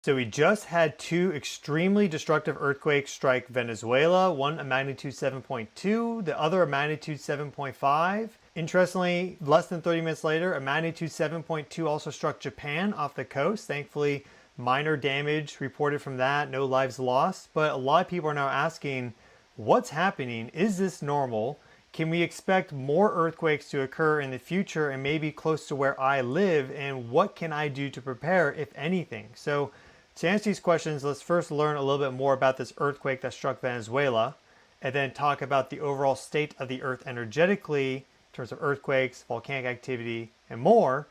So we just had two extremely destructive earthquakes strike Venezuela, one a magnitude 7.2, the other a magnitude 7.5. Interestingly, less than 30 minutes later, a magnitude 7.2 also struck Japan off the coast. Thankfully, minor damage reported from that, no lives lost. But a lot of people are now asking, what's happening? Is this normal? Can we expect more earthquakes to occur in the future and maybe close to where I live? And what can I do to prepare, if anything? So to answer these questions, let's first learn a little bit more about this earthquake that struck Venezuela, and then talk about the overall state of the Earth energetically in terms of earthquakes, volcanic activity, and more.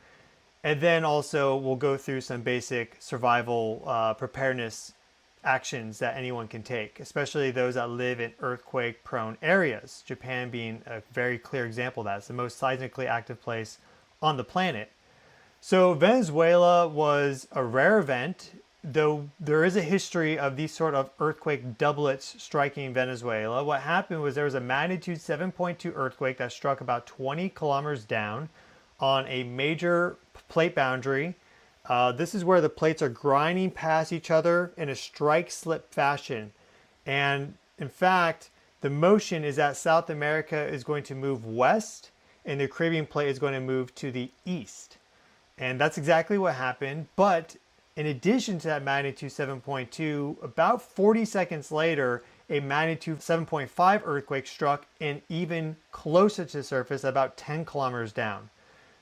And then also we'll go through some basic survival preparedness actions that anyone can take, especially those that live in earthquake-prone areas, Japan being a very clear example of that. It's the most seismically active place on the planet. So Venezuela was a rare event, though there is a history of these sort of earthquake doublets striking Venezuela. What happened was there was a magnitude 7.2 earthquake that struck about 20 kilometers down on a major plate boundary. This is where the plates are grinding past each other in a strike-slip fashion. And in fact, the motion is that South America is going to move west and the Caribbean plate is going to move to the east. And that's exactly what happened. But in addition to that magnitude 7.2, about 40 seconds later, a magnitude 7.5 earthquake struck and even closer to the surface, about 10 kilometers down.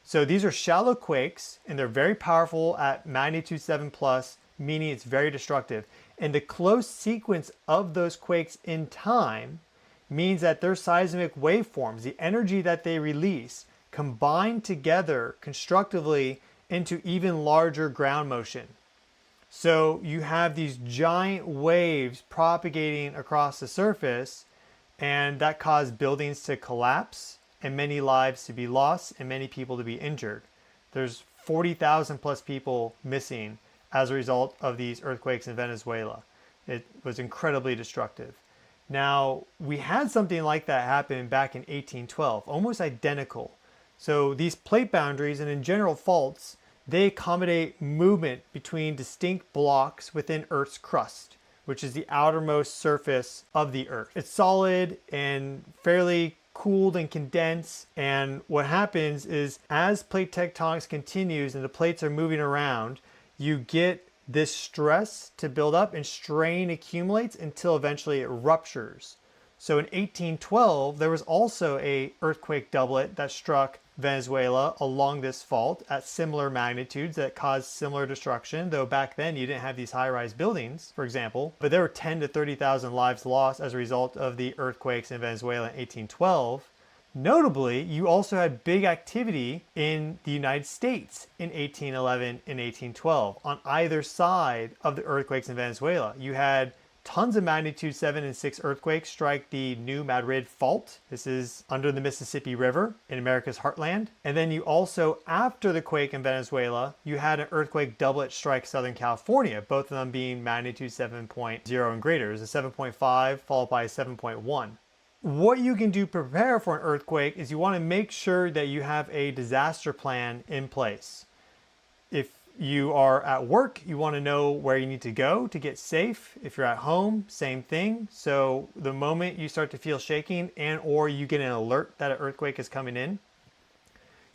So these are shallow quakes and they're very powerful at magnitude 7 plus, meaning it's very destructive. And the close sequence of those quakes in time means that their seismic waveforms, the energy that they release, combine together constructively into even larger ground motion. So you have these giant waves propagating across the surface, and that caused buildings to collapse and many lives to be lost and many people to be injured. There's 40,000 plus people missing as a result of these earthquakes in Venezuela. It was incredibly destructive. Now, we had something like that happen back in 1812, almost identical. So these plate boundaries and in general faults, they accommodate movement between distinct blocks within Earth's crust, which is the outermost surface of the Earth. It's solid and fairly cooled and condensed, and what happens is as plate tectonics continues and the plates are moving around, you get this stress to build up and strain accumulates until eventually it ruptures. So in 1812, there was also a earthquake doublet that struck Venezuela along this fault at similar magnitudes that caused similar destruction, though back then you didn't have these high-rise buildings, for example, but there were 10 to 30,000 lives lost as a result of the earthquakes in Venezuela in 1812. Notably, you also had big activity in the United States in 1811 and 1812 on either side of the earthquakes in Venezuela. You had tons of magnitude 7 and 6 earthquakes strike the New Madrid Fault. This is under the Mississippi River in America's heartland. And then you also, after the quake in Venezuela, you had an earthquake doublet strike Southern California, both of them being magnitude 7.0 and greater. It was a 7.5 followed by a 7.1. What you can do to prepare for an earthquake is you want to make sure that you have a disaster plan in place. If you are at work, you want to know where you need to go to get safe. If you're at home, same thing. So the moment you start to feel shaking and or you get an alert that an earthquake is coming in,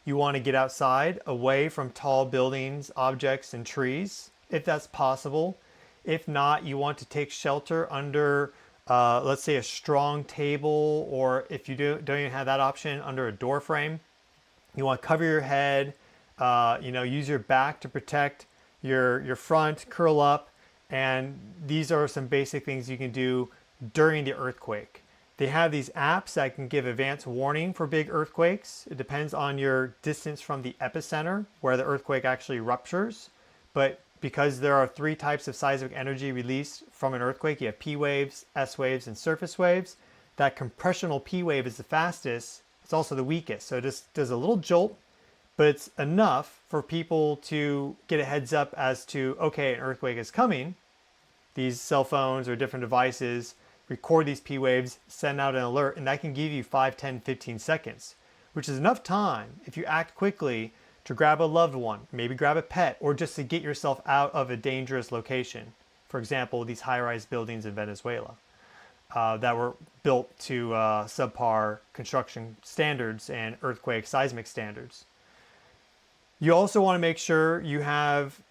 you want to get outside, away from tall buildings, objects, and trees, if that's possible. If not, you want to take shelter under, let's say, a strong table, or if you don't even have that option, under a door frame. You want to cover your head, use your back to protect your front, curl up, and these are some basic things you can do during the earthquake. They have these apps that can give advance warning for big earthquakes. It depends on your distance from the epicenter where the earthquake actually ruptures. But because there are 3 types of seismic energy released from an earthquake, you have P waves, S waves, and surface waves. That compressional P wave is the fastest. It's also the weakest. So it just does a little jolt, but it's enough for people to get a heads up as to, okay, an earthquake is coming. These cell phones or different devices record these P waves, send out an alert, and that can give you 5, 10, 15 seconds, which is enough time, if you act quickly, to grab a loved one, maybe grab a pet, or just to get yourself out of a dangerous location. For example, these high-rise buildings in Venezuela that were built to subpar construction standards and earthquake seismic standards. You also want to make sure you have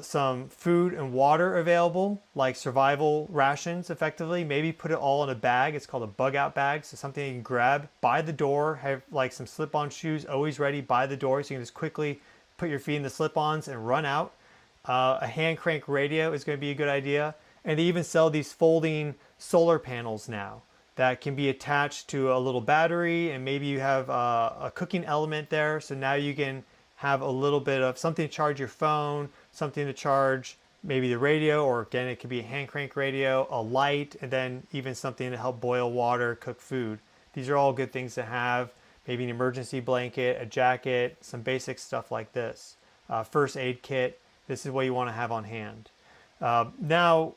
some food and water available, like survival rations effectively. Maybe put it all in a bag. It's called a bug out bag. So something you can grab by the door, have like some slip-on shoes always ready by the door so you can just quickly put your feet in the slip-ons and run out. A hand crank radio is going to be a good idea. And they even sell these folding solar panels now that can be attached to a little battery, and maybe you have a cooking element there. So now you can have a little bit of something to charge your phone, something to charge maybe the radio, or again, it could be a hand crank radio, a light, and then even something to help boil water, cook food. These are all good things to have. Maybe an emergency blanket, a jacket, some basic stuff like this. First aid kit, this is what you want to have on hand. Now,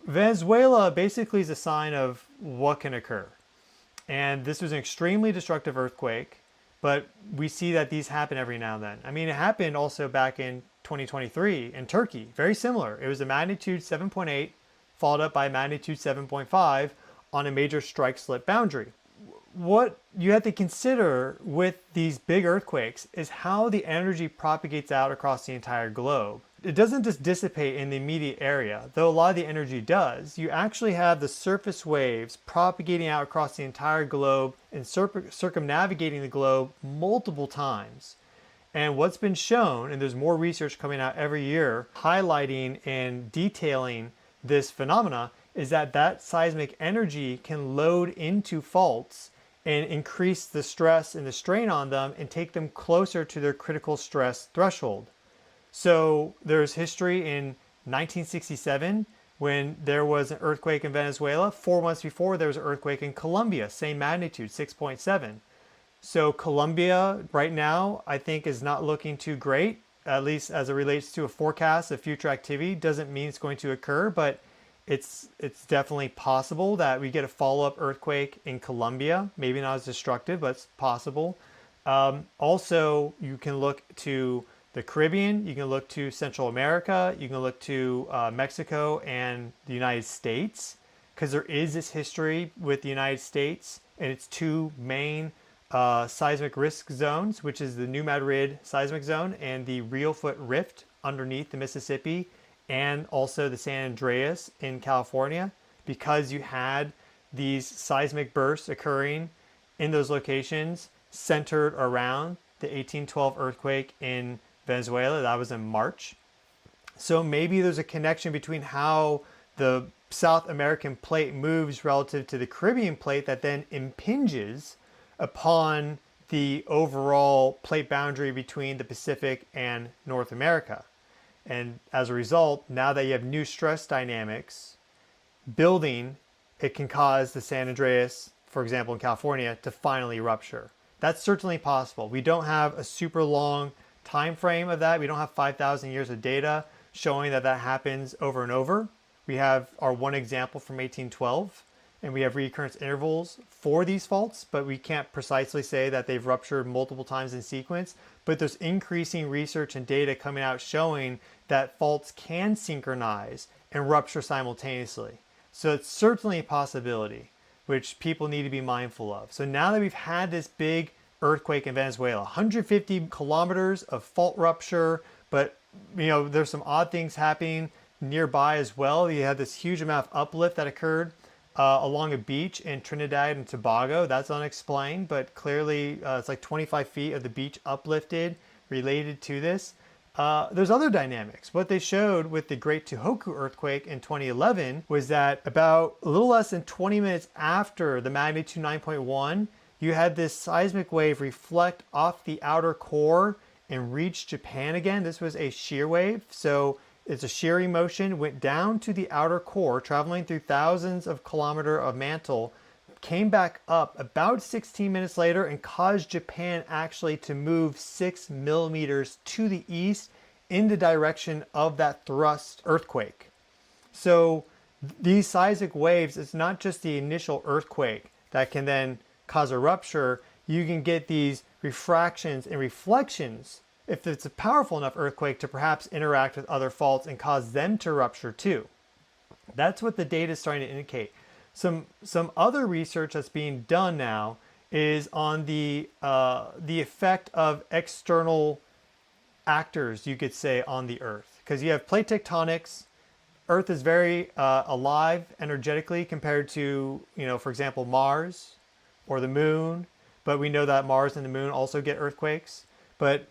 Venezuela basically is a sign of what can occur. And this was an extremely destructive earthquake. But we see that these happen every now and then. I mean, it happened also back in 2023 in Turkey. Very similar. It was a magnitude 7.8 followed up by a magnitude 7.5 on a major strike slip boundary. What you have to consider with these big earthquakes is how the energy propagates out across the entire globe. It doesn't just dissipate in the immediate area, though a lot of the energy does. You actually have the surface waves propagating out across the entire globe and circumnavigating the globe multiple times. And what's been shown, and there's more research coming out every year highlighting and detailing this phenomena, is that that seismic energy can load into faults and increase the stress and the strain on them and take them closer to their critical stress threshold. So there's history in 1967 when there was an earthquake in Venezuela. 4 months before, there was an earthquake in Colombia, same magnitude, 6.7. So Colombia right now, I think, is not looking too great, at least as it relates to a forecast of future activity. Doesn't mean it's going to occur, but it's definitely possible that we get a follow-up earthquake in Colombia. Maybe not as destructive, but it's possible. Also, you can look to the Caribbean, you can look to Central America, you can look to Mexico and the United States, because there is this history with the United States and its two main seismic risk zones, which is the New Madrid seismic zone and the Reelfoot Rift underneath the Mississippi, and also the San Andreas in California, because you had these seismic bursts occurring in those locations centered around the 1812 earthquake in Venezuela. That was in March. So maybe there's a connection between how the South American plate moves relative to the Caribbean plate that then impinges upon the overall plate boundary between the Pacific and North America. And as a result, now that you have new stress dynamics building, it can cause the San Andreas, for example, in California, to finally rupture. That's certainly possible. We don't have a super long time frame of that. We don't have 5,000 years of data showing that that happens over and over. We have our one example from 1812, and we have recurrence intervals for these faults, but we can't precisely say that they've ruptured multiple times in sequence. But there's increasing research and data coming out showing that faults can synchronize and rupture simultaneously. So it's certainly a possibility, which people need to be mindful of. So now that we've had this big earthquake in Venezuela, 150 kilometers of fault rupture, but there's some odd things happening nearby as well. You had this huge amount of uplift that occurred along a beach in Trinidad and Tobago. That's unexplained, but clearly it's like 25 feet of the beach uplifted related to this. There's other dynamics. What they showed with the Great Tohoku earthquake in 2011 was that about a little less than 20 minutes after the magnitude 9.1, you had this seismic wave reflect off the outer core and reach Japan again. This was a shear wave. So it's a shearing motion, went down to the outer core, traveling through thousands of kilometers of mantle, came back up about 16 minutes later and caused Japan actually to move 6 millimeters to the east in the direction of that thrust earthquake. So these seismic waves, it's not just the initial earthquake that can then cause a rupture. You can get these refractions and reflections if it's a powerful enough earthquake to perhaps interact with other faults and cause them to rupture too. That's what the data is starting to indicate. Some other research that's being done now is on the effect of external actors, you could say, on the Earth. Because you have plate tectonics. Earth is very alive energetically compared to, for example, Mars or the moon. But we know that Mars and the moon also get earthquakes. But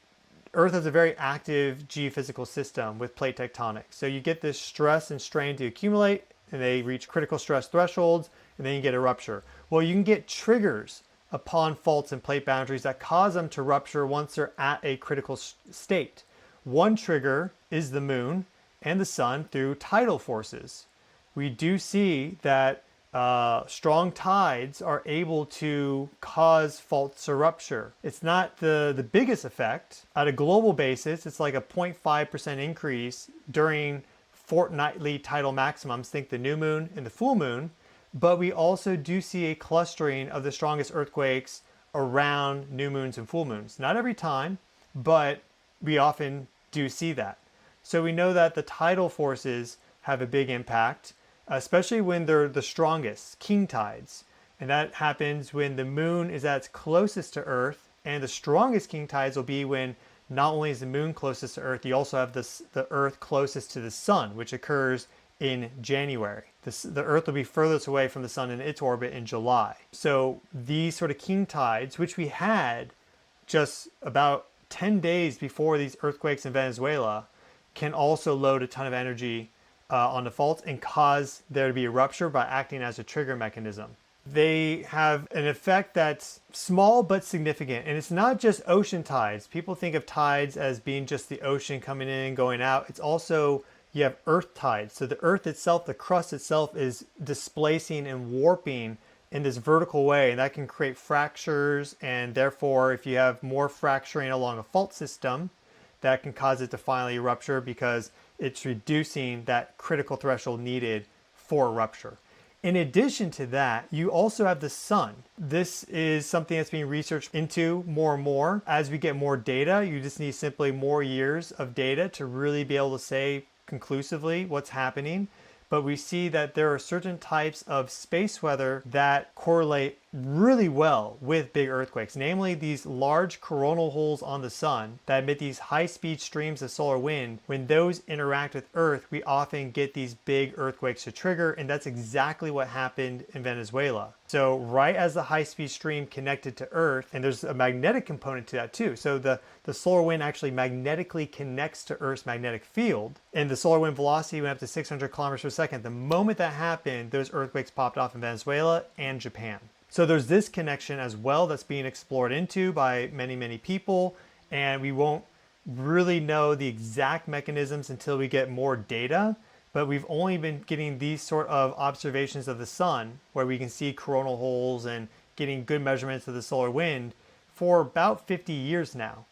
Earth is a very active geophysical system with plate tectonics. So you get this stress and strain to accumulate, and they reach critical stress thresholds, and then you get a rupture. Well, you can get triggers upon faults and plate boundaries that cause them to rupture once they're at a critical state. One trigger is the moon and the sun through tidal forces. We do see that strong tides are able to cause faults to rupture. It's not the biggest effect. At a global basis, it's like a 0.5% increase during fortnightly tidal maximums, think the new moon and the full moon. But we also do see a clustering of the strongest earthquakes around new moons and full moons. Not every time, but we often do see that. So we know that the tidal forces have a big impact, especially when they're the strongest, king tides. And that happens when the moon is at its closest to Earth, and the strongest king tides will be when not only is the moon closest to Earth, you also have the Earth closest to the sun, which occurs in January. The Earth will be furthest away from the sun in its orbit in July. So these sort of king tides, which we had just about 10 days before these earthquakes in Venezuela, can also load a ton of energy on the faults and cause there to be a rupture by acting as a trigger mechanism. They have an effect that's small but significant, and it's not just ocean tides. People think of tides as being just the ocean coming in and going out. It's also, you have earth tides. So the earth itself, the crust itself, is displacing and warping in this vertical way, and that can create fractures, and therefore if you have more fracturing along a fault system, that can cause it to finally rupture because it's reducing that critical threshold needed for a rupture. In addition to that, you also have the sun. This is something that's being researched into more and more. As we get more data, you just need simply more years of data to really be able to say conclusively what's happening. But we see that there are certain types of space weather that correlate really well with big earthquakes, namely these large coronal holes on the sun that emit these high-speed streams of solar wind. When those interact with Earth, we often get these big earthquakes to trigger, and that's exactly what happened in Venezuela. So right as the high-speed stream connected to Earth, and there's a magnetic component to that too, so the solar wind actually magnetically connects to Earth's magnetic field, and the solar wind velocity went up to 600 kilometers per second. The moment that happened, those earthquakes popped off in Venezuela and Japan. So there's this connection as well that's being explored into by many, many people, and we won't really know the exact mechanisms until we get more data, but we've only been getting these sort of observations of the sun where we can see coronal holes and getting good measurements of the solar wind for about 50 years now.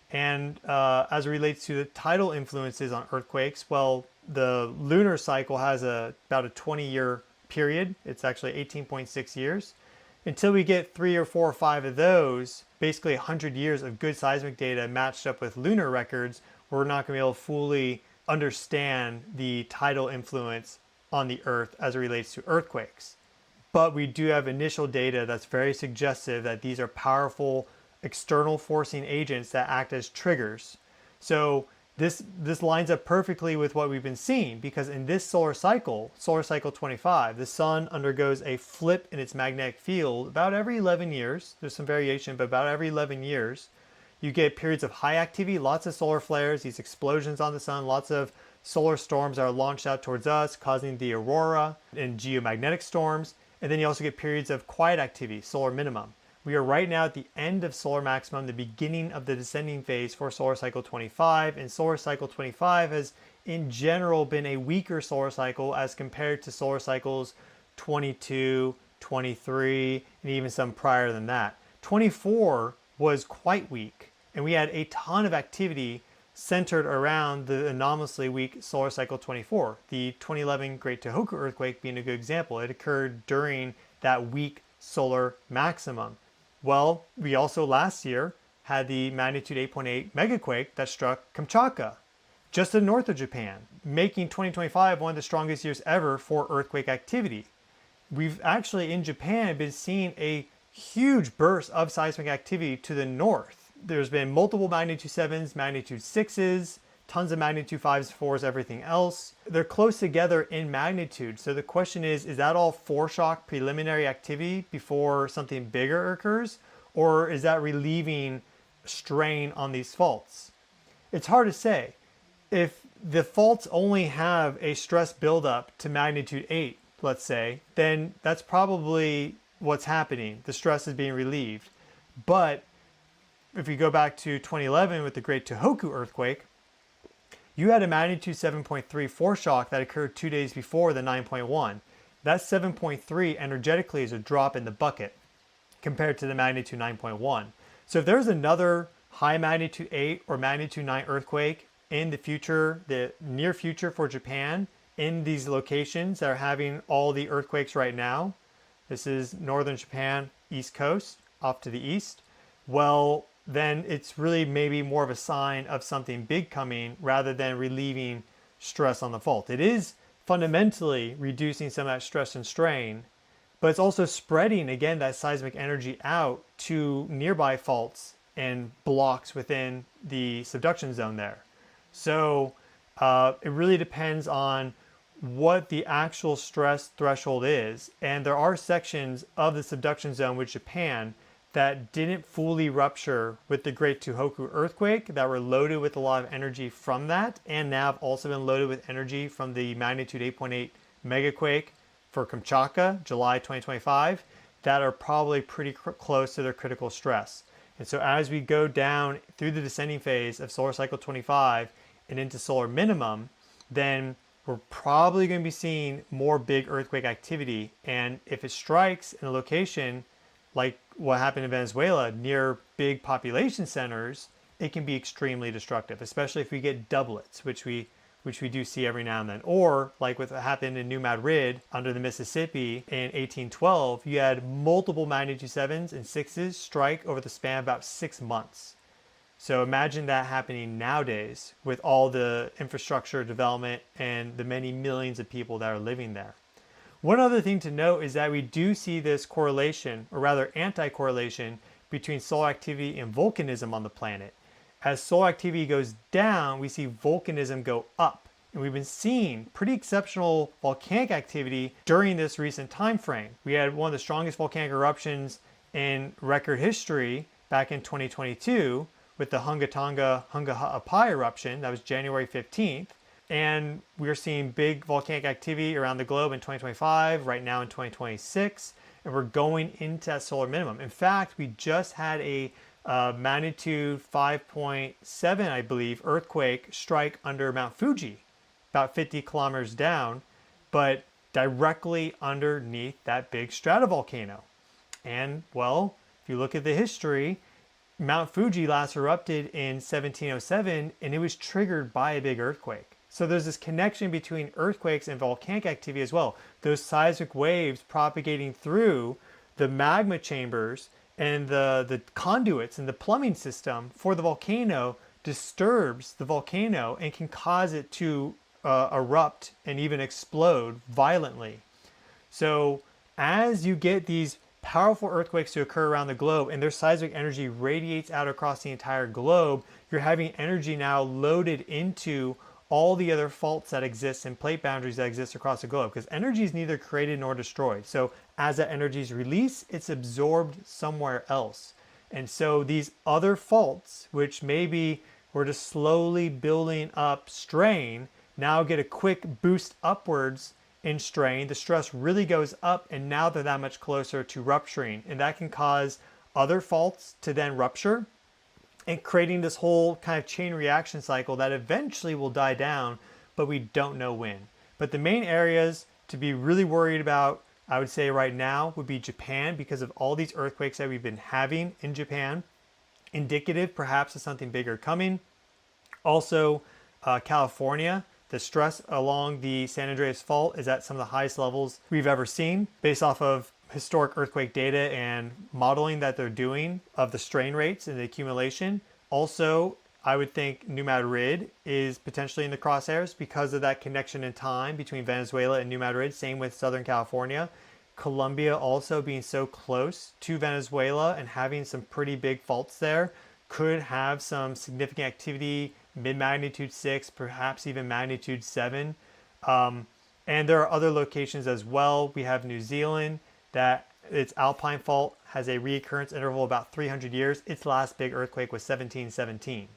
And as it relates to the tidal influences on earthquakes, well, the lunar cycle has about a 20-year period. It's actually 18.6 years. Until we get 3 or 4 or 5 of those, basically 100 years of good seismic data matched up with lunar records, we're not going to be able to fully understand the tidal influence on the Earth as it relates to earthquakes. But we do have initial data that's very suggestive that these are powerful external forcing agents that act as triggers. So this lines up perfectly with what we've been seeing, because in this solar cycle 25, the sun undergoes a flip in its magnetic field about every 11 years. There's some variation, but about every 11 years. You get periods of high activity, lots of solar flares, these explosions on the sun, lots of solar storms are launched out towards us, causing the aurora and geomagnetic storms. And then you also get periods of quiet activity, solar minimum. We are right now at the end of solar maximum, the beginning of the descending phase for solar cycle 25. And solar cycle 25 has in general been a weaker solar cycle as compared to solar cycles 22, 23, and even some prior than that. 24 was quite weak, and we had a ton of activity centered around the anomalously weak solar cycle 24. The 2011 Great Tohoku earthquake being a good example. It occurred during that weak solar maximum. Well, we also last year had the magnitude 8.8 megaquake that struck Kamchatka, just to the north of Japan, making 2025 one of the strongest years ever for earthquake activity. We've actually, in Japan, been seeing a huge burst of seismic activity to the north. There's been multiple magnitude 7s, magnitude 6s, tons of magnitude 5s, 4s, everything else. They're close together in magnitude. So the question is that all foreshock preliminary activity before something bigger occurs? Or is that relieving strain on these faults? It's hard to say. If the faults only have a stress buildup to magnitude 8, let's say, then that's probably what's happening. The stress is being relieved. But if we go back to 2011 with the Great Tohoku earthquake, you had a magnitude 7.3 foreshock that occurred 2 days before the 9.1. That 7.3 energetically is a drop in the bucket compared to the magnitude 9.1. So if there's another high magnitude 8 or magnitude 9 earthquake in the future, the near future for Japan, in these locations that are having all the earthquakes right now, this is northern Japan, east coast, off to the east, well, then it's really maybe more of a sign of something big coming rather than relieving stress on the fault. It is fundamentally reducing some of that stress and strain, but it's also spreading, again, that seismic energy out to nearby faults and blocks within the subduction zone there. So it really depends on what the actual stress threshold is. And there are sections of the subduction zone with Japan that didn't fully rupture with the Great Tohoku earthquake, that were loaded with a lot of energy from that, and now have also been loaded with energy from the magnitude 8.8 megaquake for Kamchatka, July 2025, that are probably pretty close to their critical stress. And so as we go down through the descending phase of solar cycle 25 and into solar minimum, then we're probably going to be seeing more big earthquake activity. And if it strikes in a location like what happened in Venezuela near big population centers, it can be extremely destructive, especially if we get doublets, which we do see every now and then. Or like what happened in New Madrid under the Mississippi in 1812, you had multiple magnitude 7s and 6s strike over the span of about 6 months. So imagine that happening nowadays with all the infrastructure development and the many millions of people that are living there. One other thing to note is that we do see this correlation, or rather anti-correlation, between solar activity and volcanism on the planet. As solar activity goes down, we see volcanism go up. And we've been seeing pretty exceptional volcanic activity during this recent time frame. We had one of the strongest volcanic eruptions in record history back in 2022 with the Hunga Ha'apai eruption. That was January 15th. And we're seeing big volcanic activity around the globe in 2025, right now in 2026, and we're going into that solar minimum. In fact, we just had a magnitude 5.7, I believe, earthquake strike under Mount Fuji, about 50 kilometers down, but directly underneath that big stratovolcano. And, well, if you look at the history, Mount Fuji last erupted in 1707, and it was triggered by a big earthquake. So there's this connection between earthquakes and volcanic activity as well. Those seismic waves propagating through the magma chambers and the conduits and the plumbing system for the volcano disturbs the volcano and can cause it to erupt and even explode violently. So as you get these powerful earthquakes to occur around the globe and their seismic energy radiates out across the entire globe, you're having energy now loaded into all the other faults that exist and plate boundaries that exist across the globe, because energy is neither created nor destroyed. So as that energy is released, it's absorbed somewhere else. And so these other faults, which maybe were just slowly building up strain, now get a quick boost upwards in strain. The stress really goes up, and now they're that much closer to rupturing. And that can cause other faults to then rupture, and creating this whole kind of chain reaction cycle that eventually will die down, but we don't know when. But the main areas to be really worried about, I would say right now, would be Japan, because of all these earthquakes that we've been having in Japan, indicative perhaps of something bigger coming. Also, California, the stress along the San Andreas Fault is at some of the highest levels we've ever seen, based off of historic earthquake data and modeling that they're doing of the strain rates and the accumulation. Also, I would think New Madrid is potentially in the crosshairs because of that connection in time between Venezuela and New Madrid. Same with Southern California. Colombia also being so close to Venezuela and having some pretty big faults there could have some significant activity, mid-magnitude 6, perhaps even magnitude 7. And there are other locations as well. We have New Zealand, that its alpine fault has a reoccurrence interval of about 300 years. Its last big earthquake was 1717.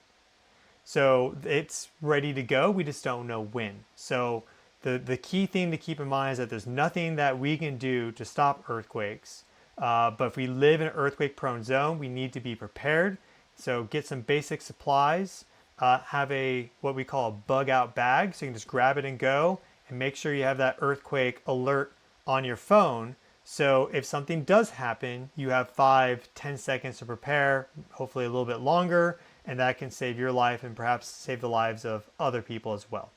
So it's ready to go. We just don't know when. So the key thing to keep in mind is that there's nothing that we can do to stop earthquakes. But if we live in an earthquake-prone zone, we need to be prepared. So get some basic supplies. Have what we call a bug-out bag, so you can just grab it and go. And make sure you have that earthquake alert on your phone. So if something does happen, you have 5-10 seconds to prepare, hopefully a little bit longer, and that can save your life and perhaps save the lives of other people as well.